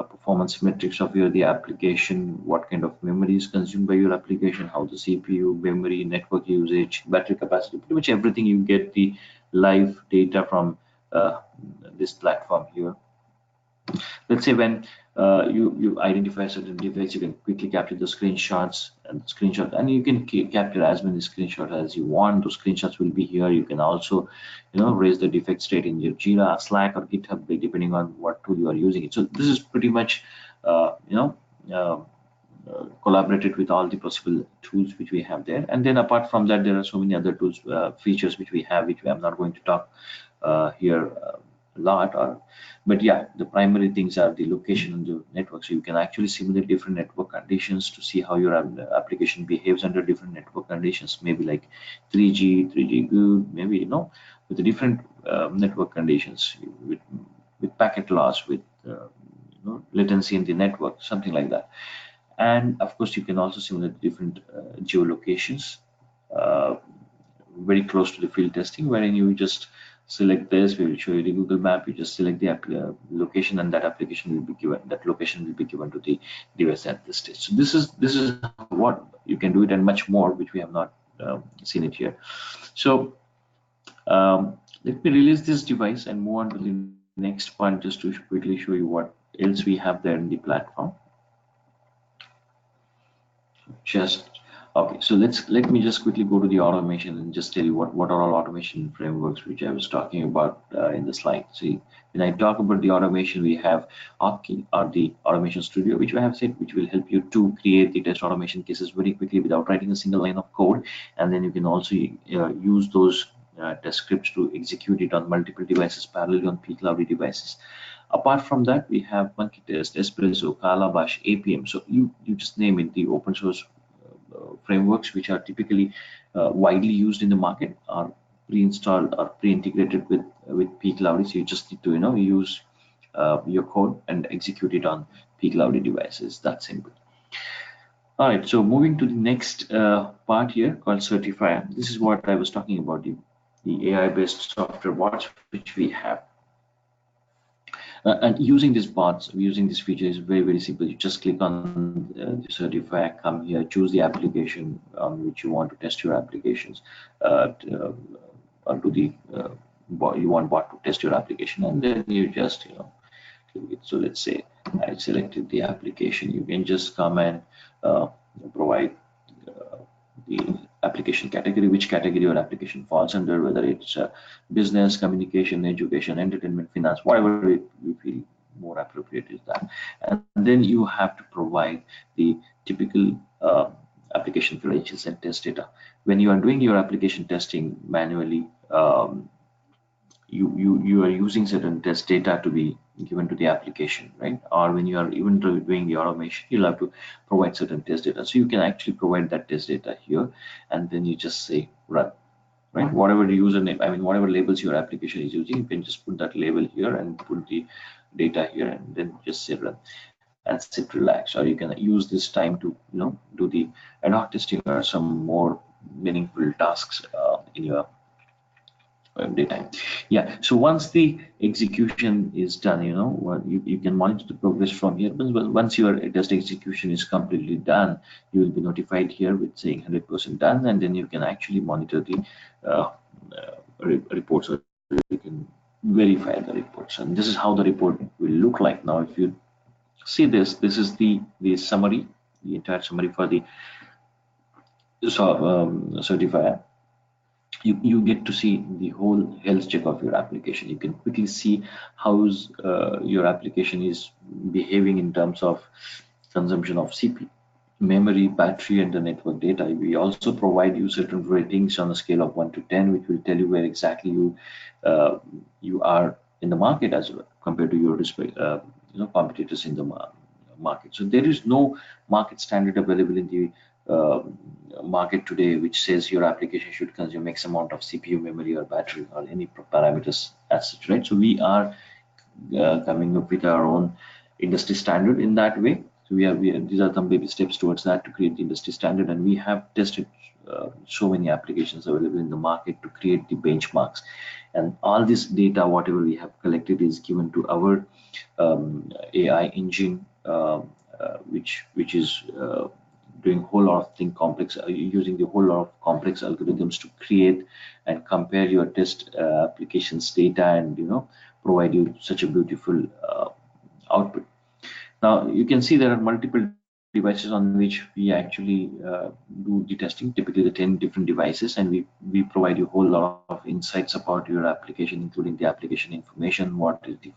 performance metrics of the application, what kind of memory is consumed by your application, how the CPU, memory, network usage, battery capacity, pretty much everything. You get the live data from this platform here. Let's say when you identify a certain device, you can quickly capture the screenshots, and you can capture as many screenshots as you want. Those screenshots will be here. You can also raise the defect state in your Jira, Slack, or GitHub, depending on what tool you are using it. So this is pretty much collaborated with all the possible tools which we have there. And then apart from that, there are so many other tools, features which we have, which I'm not going to talk here a lot. But yeah, the primary things are the location on the network. So you can actually simulate different network conditions to see how your application behaves under different network conditions. Maybe like 3G good, maybe with the different network conditions, with packet loss, with latency in the network, something like that. And of course, you can also simulate different geolocations very close to the field testing, wherein you just select this, we will show you the Google map. You just select the location, and that application will be given, that location will be given to the device at this stage. So this is what you can do it, and much more, which we have not seen it here. So let me release this device and move on to the next part, just to quickly show you what else we have there in the platform. Just okay, so let me just quickly go to the automation and just tell you what are all automation frameworks which I was talking about in the slide. See, when I talk about the automation, we have Opki, or the automation studio, which I have said, which will help you to create the test automation cases very quickly without writing a single line of code. And then you can also use those test scripts to execute it on multiple devices parallelly on pCloudy devices. Apart from that, we have Monkey Test, Espresso, Calabash, APM. So you just name it. The open source frameworks which are typically widely used in the market are pre-installed or pre-integrated with pCloudy. So you just need to use your code and execute it on pCloudy devices. That simple. All right. So moving to the next part here called Certifier. This is what I was talking about, the AI-based software bots which we have. And using these bots, using this feature is very simple. You just click on the certifier, come here, choose the application on which you want to test your applications, onto the bot, you want bot to test your application, and then you just click it. So let's say I selected the application. You can just come and provide the application category, which category your application falls under, whether it's business, communication, education, entertainment, finance, whatever you feel more appropriate is that. And then you have to provide the typical application credentials and test data. When you are doing your application testing manually, you are using certain test data to be given to the application, right? Or when you are even doing the automation, you'll have to provide certain test data. So you can actually provide that test data here, and then you just say run, right? Whatever the username, I mean, whatever labels your application is using, you can just put that label here and put the data here, and then just say run and sit relax. Or you can use this time to do the ad hoc testing or some more meaningful tasks in your daytime. Yeah, so once the execution is done, you can monitor the progress from here. But once your test execution is completely done, you will be notified here with saying 100% done, and then you can actually monitor the reports, or you can verify the reports. And this is how the report will look like. Now if you see this is the summary, the entire summary for the certifier. You get to see the whole health check of your application. You can quickly see how's your application is behaving in terms of consumption of CPU, memory, battery, and the network data. We also provide you certain ratings on a scale of 1 to 10, which will tell you where exactly you are in the market as well compared to your competitors in the market. So there is no market standard available in the market today which says your application should consume X amount of CPU, memory, or battery, or any parameters as such, right? So we are coming up with our own industry standard in that way. So these are some baby steps towards that, to create the industry standard, and we have tested so many applications available in the market to create the benchmarks. And all this data, whatever we have collected, is given to our AI engine, which is doing a whole lot of using the whole lot of complex algorithms to create and compare your test applications data, and provide you such a beautiful output. Now you can see there are multiple devices on which we actually do the testing, typically the 10 different devices, and we provide you a whole lot of insights about your application, including the application information, what is the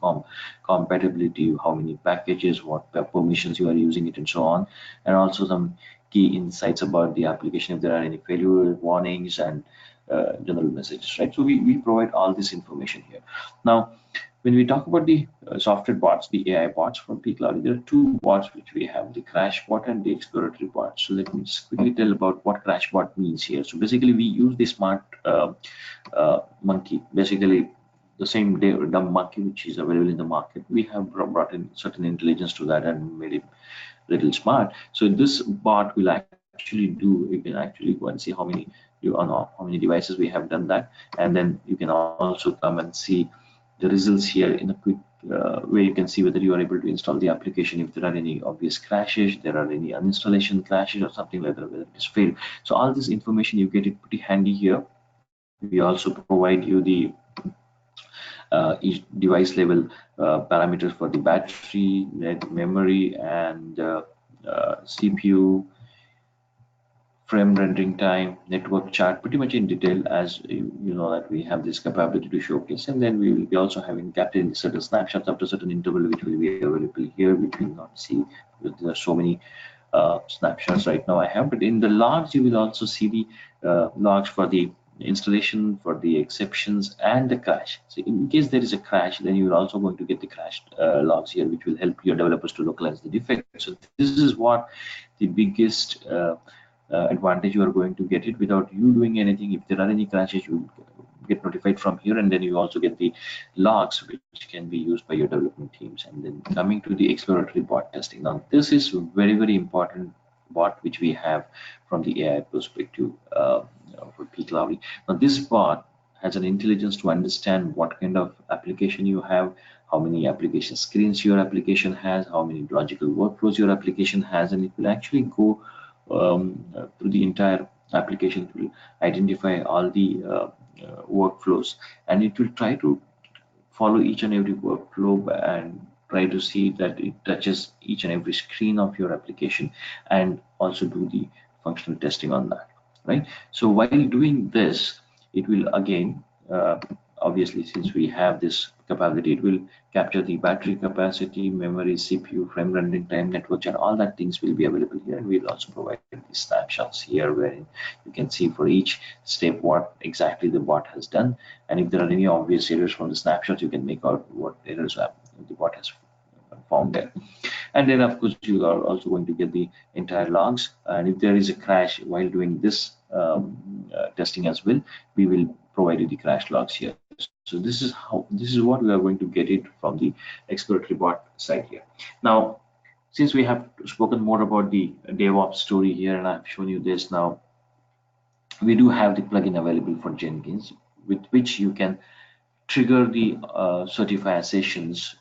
compatibility, how many packages, what permissions you are using it, and so on, and also some key insights about the application, if there are any failure warnings and general messages, right? So we provide all this information here. Now when we talk about the software bots, the AI bots from pCloudy, there are two bots which we have, the crash bot and the exploratory bot. So let me just quickly tell about what crash bot means here. So basically we use the smart monkey, basically the same dumb monkey which is available in the market. We have brought in certain intelligence to that and made it little smart. So this bot will actually you can actually go and see how many how many devices we have done that, and then you can also come and see the results here in a quick where you can see whether you are able to install the application, if there are any obvious crashes, there are any uninstallation crashes or something like that, whether it is failed. So all this information you get it pretty handy here. We also provide you the each device level parameters for the battery, net memory, and CPU, frame rendering time, network chart, pretty much in detail, as you know that we have this capability to showcase. And then we will be also having capturing certain snapshots after certain interval, which will be available here, which we will not see because there are so many snapshots right now I have. But in the logs, you will also see the logs for the installation, for the exceptions, and the crash. So in case there is a crash, then you are also going to get the crash logs here, which will help your developers to localize the defect. So this is what the biggest advantage you are going to get it without you doing anything. If there are any crashes, you get notified from here, and then you also get the logs which can be used by your development teams. And then coming to the exploratory bot testing, now this is very important bot which we have from the AI perspective for pCloudy. Now this bot has an intelligence to understand what kind of application you have, how many application screens your application has, how many logical workflows your application has, and it will actually go through the entire application. It will identify all the workflows, and it will try to follow each and every workflow and try to see that it touches each and every screen of your application, and also do the functional testing on that, right? So while doing this, it will again obviously, since we have this capability, it will capture the battery capacity, memory, CPU, frame rendering time, network, and all that things will be available here. And we'll also provide these snapshots here where you can see for each step what exactly the bot has done. And if there are any obvious errors from the snapshots, you can make out what errors the bot has found there. And then of course you are also going to get the entire logs, and if there is a crash while doing this testing as well, we will provide you the crash logs here. So this is what we are going to get it from the exploratory bot side here. Now, since we have spoken more about the DevOps story here, and I've shown you this, now we do have the plugin available for Jenkins, with which you can trigger the certify sessions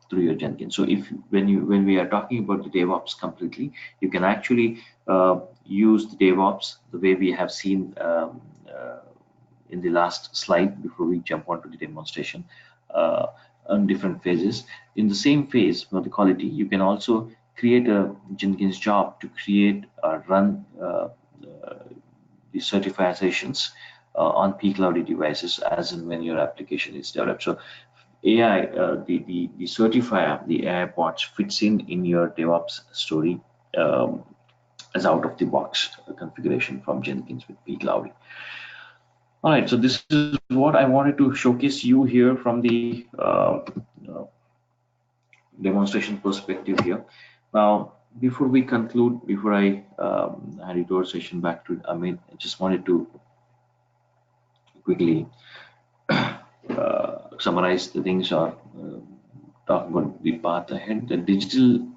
through your Jenkins. So if when we are talking about the DevOps completely, you can actually use the DevOps the way we have seen in the last slide before we jump onto the demonstration on different phases. In the same phase for the quality, you can also create a Jenkins job to create or run the certifications on pCloudy devices as and when your application is developed. So AI, the certifier, the AI bots fits in your DevOps story as out of the box configuration from Jenkins with pCloudy. All right, so this is what I wanted to showcase you here from the demonstration perspective here. Now, before we conclude, before I hand it over session back to Amit, I just wanted to quickly summarize the things or talk about the path ahead. The digital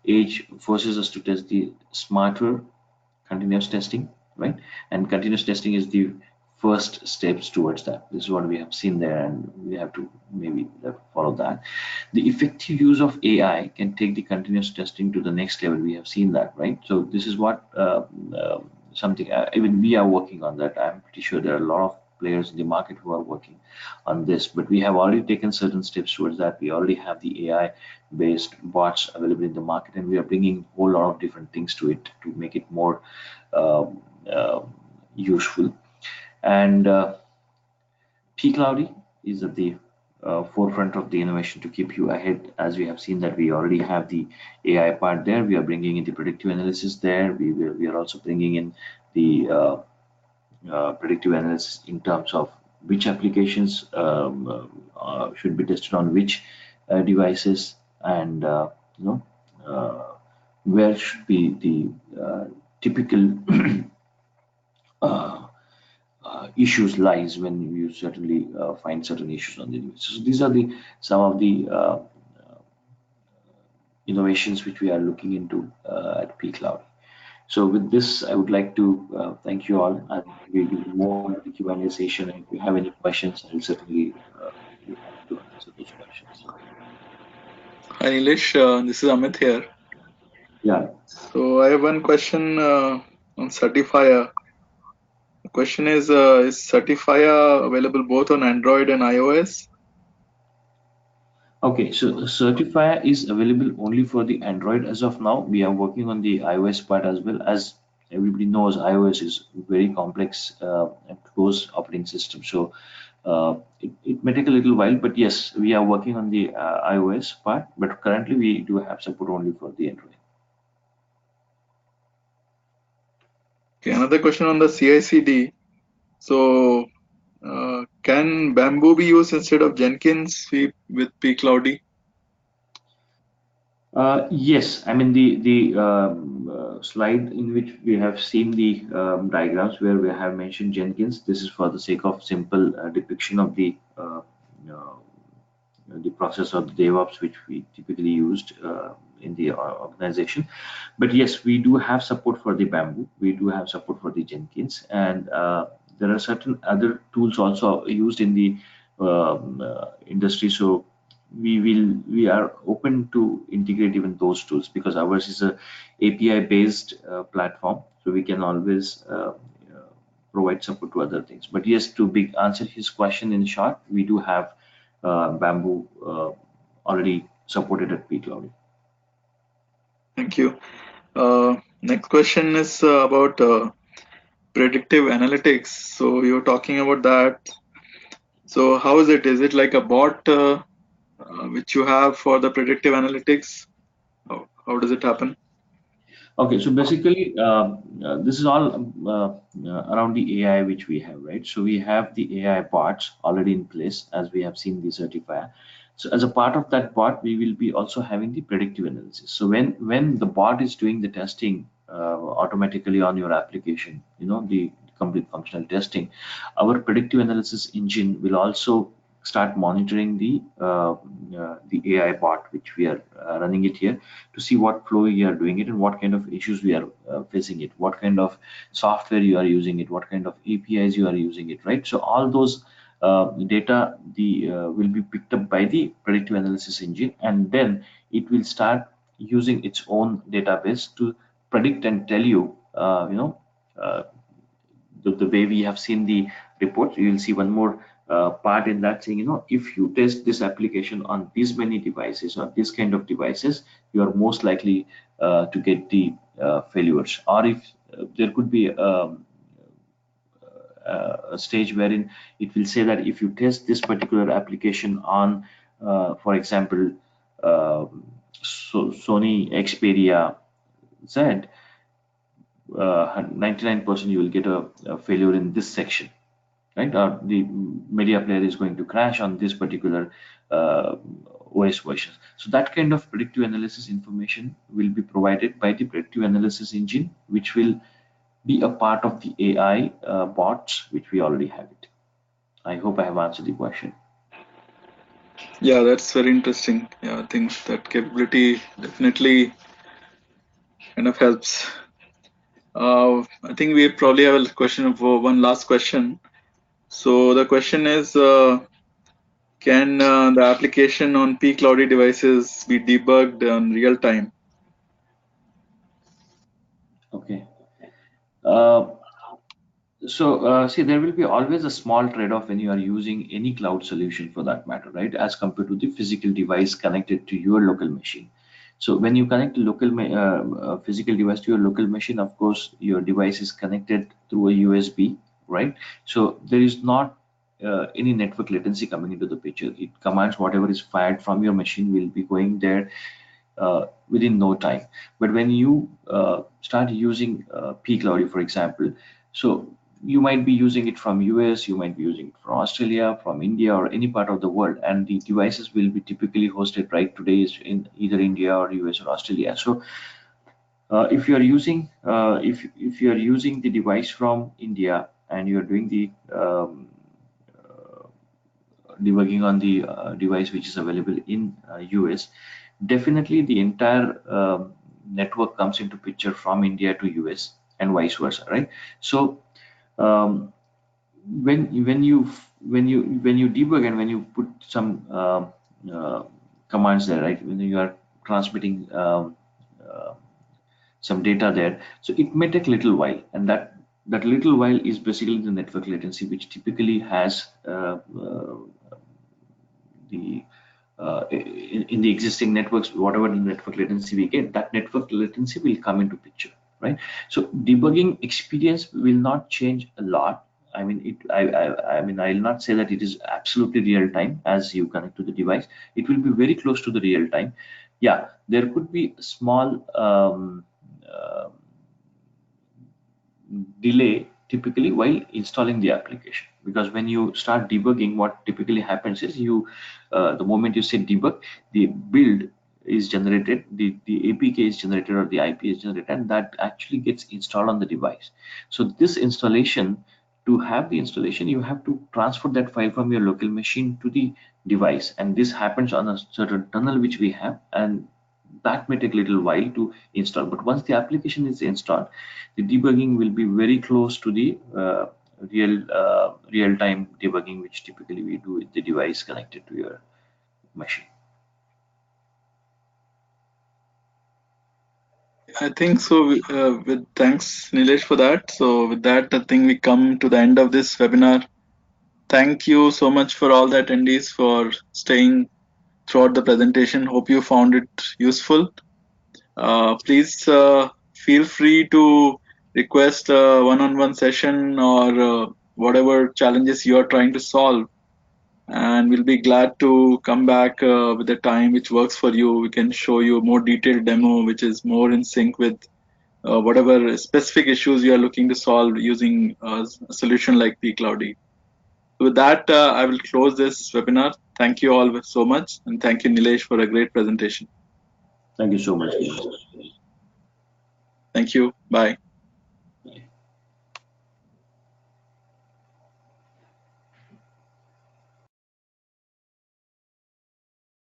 age forces us to test the smarter continuous testing, right? And continuous testing is the first steps towards that. This is what we have seen there, and we have to maybe follow that. The effective use of AI can take the continuous testing to the next level. We have seen that, right? So this is what something even we are working on that. I'm pretty sure there are a lot of players in the market who are working on this, but we have already taken certain steps towards that. We already have the AI based bots available in the market, and we are bringing a whole lot of different things to it to make it more useful. And pCloudy is at the forefront of the innovation to keep you ahead. As we have seen that we already have the AI part there, we are bringing in the predictive analysis there. We are also bringing in the predictive analysis in terms of which applications should be tested on which devices, and where should be the typical issues lies when you certainly find certain issues on the device. So these are the some of the innovations which we are looking into at pCloudy. So with this, I would like to thank you all, and we will move on to the Q&A session. If you have any questions, I'll certainly be happy to answer those questions. Hi Nilesh, this is Amit here. Yeah. So I have one question on Certifier. The question is Certifier available both on Android and iOS? Okay, so Certifier is available only for the Android as of now. We are working on the iOS part as well. As everybody knows, iOS is very complex and closed operating system. So it may take a little while, but yes, we are working on the iOS part. But currently, we do have support only for the Android. Okay, another question on the CI/CD. So can Bamboo be used instead of Jenkins with pCloudy? Yes, I mean the slide in which we have seen the diagrams where we have mentioned Jenkins. This is for the sake of simple depiction of uh, the process of DevOps which we typically used in the organization. But yes, we do have support for the Bamboo. We do have support for the Jenkins, and there are certain other tools also used in the industry. So we are open to integrate even those tools because ours is a API based platform, so we can always provide support to other things. But yes, to big answer his question in short, we do have Bamboo already supported at pCloudy. Thank you. Next question is about predictive analytics. So you're talking about that. So how is it? Is it like a bot which you have for the predictive analytics? How does it happen? Okay, so basically, this is all around the AI which we have, right? So we have the AI bots already in place, as we have seen the certifier. So as a part of that bot, we will be also having the predictive analysis. So when the bot is doing the testing automatically on your application, the complete functional testing, our predictive analysis engine will also start monitoring the AI bot which we are running it here to see what flow you are doing it and what kind of issues we are facing it, what kind of software you are using it, what kind of APIs you are using it, right? So all those data will be picked up by the predictive analysis engine, and then it will start using its own database to predict and tell you, uh, the way we have seen the report. You will see one more part in that saying, if you test this application on this many devices or this kind of devices, you are most likely to get the failures. Or if there could be a stage wherein it will say that if you test this particular application on, for example, Sony Xperia Z, 99% you will get a failure in this section, right? Or the media player is going to crash on this particular uh, OS version. So that kind of predictive analysis information will be provided by the predictive analysis engine, which will be a part of the AI bots, which we already have it. I hope I have answered the question. Yeah, that's very interesting. Yeah, I think that capability definitely kind of helps. I think we probably have a question for one last question. So the question is, can the application on pCloudy devices be debugged in real time? Okay. See, there will be always a small trade-off when you are using any cloud solution for that matter, right? As compared to the physical device connected to your local machine. So when you connect a physical device to your local machine, of course, your device is connected through a USB, right? So there is not any network latency coming into the picture. It commands whatever is fired from your machine will be going there within no time. But when you start using pCloudy, for example, so you might be using it from US, you might be using it from Australia, from India, or any part of the world, and the devices will be typically hosted right today is in either India or US or Australia. So if you are using the device from India and you are doing the debugging on the device which is available in US, definitely the entire network comes into picture from India to US and vice versa, right? So um, when you debug and when you put some uh, commands there, right? When you are transmitting uh, some data there, so it may take a little while, and that little while is basically the network latency, which typically has the in the existing networks, whatever the network latency we get, that network latency will come into picture, right? So debugging experience will not change a lot. I mean, I mean, I'll not say that it is absolutely real time as you connect to the device. It will be very close to the real time. Yeah, there could be a small uh, delay typically while installing the application, because when you start debugging, what typically happens is the moment you say debug, the build is generated, the APK is generated or the IP is generated, and that actually gets installed on the device. So this installation, to have the installation, you have to transfer that file from your local machine to the device, and this happens on a certain tunnel which we have, and that may take a little while to install. But once the application is installed, the debugging will be very close to the real time debugging, which typically we do with the device connected to your machine. I think so. With thanks, Nilesh, for that. So with that, I think we come to the end of this webinar. Thank you so much for all the attendees for staying throughout the presentation. Hope you found it useful. Please feel free to request a one-on-one session or whatever challenges you are trying to solve, and we'll be glad to come back with a time which works for you. We can show you a more detailed demo which is more in sync with whatever specific issues you are looking to solve using a solution like pCloudy. With that, I will close this webinar. Thank you all so much, and thank you, Nilesh, for a great presentation. Thank you so much, Ganesh. Thank you. Bye.